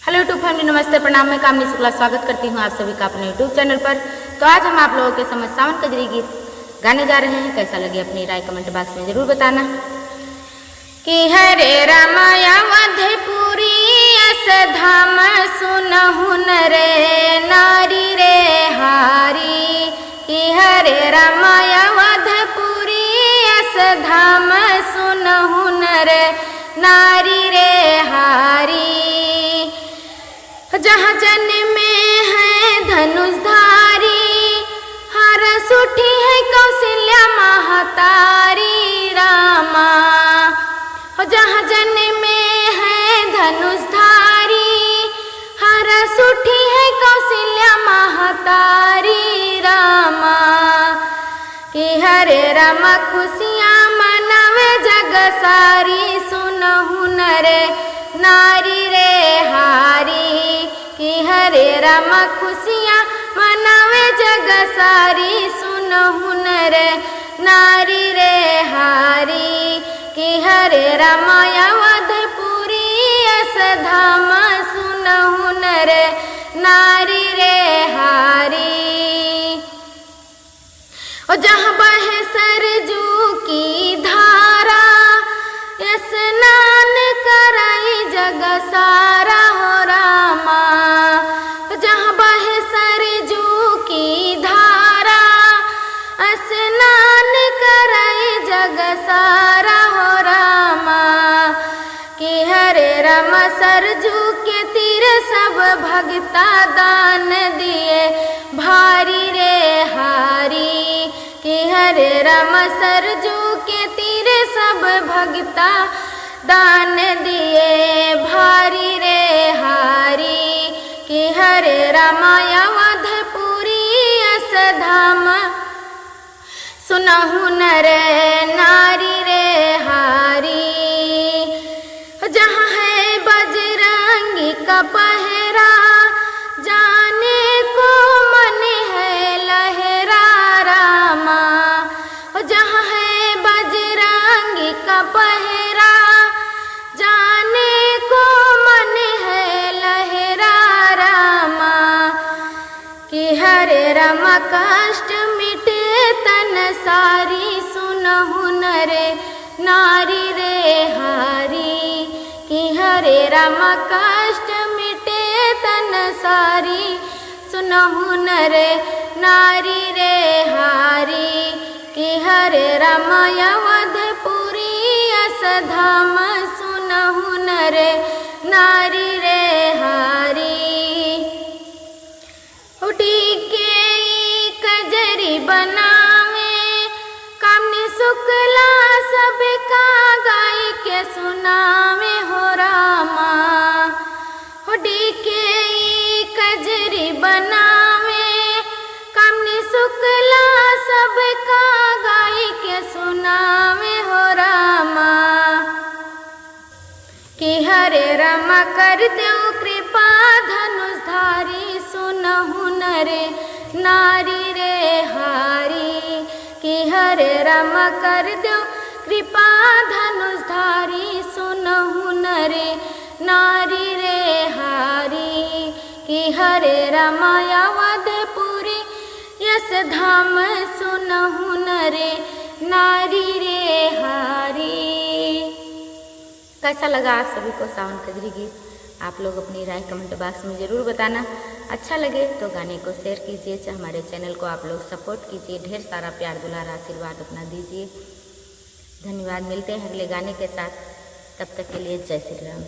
Hello YouTube family, नमस्ते, प्रणाम। मैं कामनी शुक्ला स्वागत करती हूँ आप सभी का अपने यूट्यूब चैनल पर। तो आज हम आप लोगों के समझ सावन कजरी गीत गाने जा रहे हैं। कैसा लगे अपनी राय कमेंट बॉक्स में जरूर बताना। कि हरे रामाया वधपुरी अस धाम सुनहु रे नारी रे हारी। कि हरे रामाया वधपुरी अस धाम सुनहु रे नारी रे हारी। जहाँ जन्मे है धनुषधारी, हरस उठी है कौशल्या महतारी रामा। जहाँ जन्मे है धनुषधारी, हरस उठी है कौशल्या महतारी रामा। कि हरे राम खुशियाँ मनावे जग सारी, सुनहु रे नारी रे हारी। कि हरे राम खुशियाँ मनावे जग सारी, सुनहु रे नारी रे हारी। कि हरे रामाया वधपुरी अस धाम सुनहु रे नारी रे हारी। और जहाँ बहे सरजू की धारा, स्नान कराई जग सारा हो रामा। जहाँ बहे सरजू की धारा, स्नान कराई जग सारा हो रामा। कि हरे राम सरजू के तीर सब भगता दान दिए भारी रे हारी। कि हरे राम सरजू के तीर सब भगता दान दिए भारी रे हारी। कि हरे रामाया वधपुरी अस धाम सुनहु रे नारी रे हारी। जहाँ है बजरंगी का पहरा, जाने को मन है लहरा रामा। जहाँ है बजरंगी का पहरा, जाने को मन है लहरा रामा। कि हरे राम कष्ट मिटे तन सारी, सुनहु रे नारी रे हारी। कि हरे राम कष्ट मिटे तन सारी, सुनहु रे नारी रे हारी। कि हरे रामाया वधपुरी अस धाम सुनहु रे नारी रे हारी। उठी के कजरी बनावे कामनी शुक्ला सबका गाय के सुनावे हो रामा। उठी के कजरी बनावे कामनी शुक्ला सबका गाय के सुनावे हो रामा। कि हरे राम कर देव कृपा धनुषधारी, सुनहु रे नारी रे हारी। कि हरे राम कर देव कृपा धनुषधारी, सुनहु रे नारी रे हारी। कि हरे रामाया वधपुरी यस धाम सुनहु रे नारी रे हारी। कैसा लगा आप सभी को सावन कजरी गीत? आप लोग अपनी राय कमेंट बॉक्स में ज़रूर बताना। अच्छा लगे तो गाने को शेयर कीजिए, हमारे चैनल को आप लोग सपोर्ट कीजिए, ढेर सारा प्यार दुलार आशीर्वाद अपना दीजिए। धन्यवाद। मिलते हैं अगले गाने के साथ, तब तक के लिए जय श्री राम।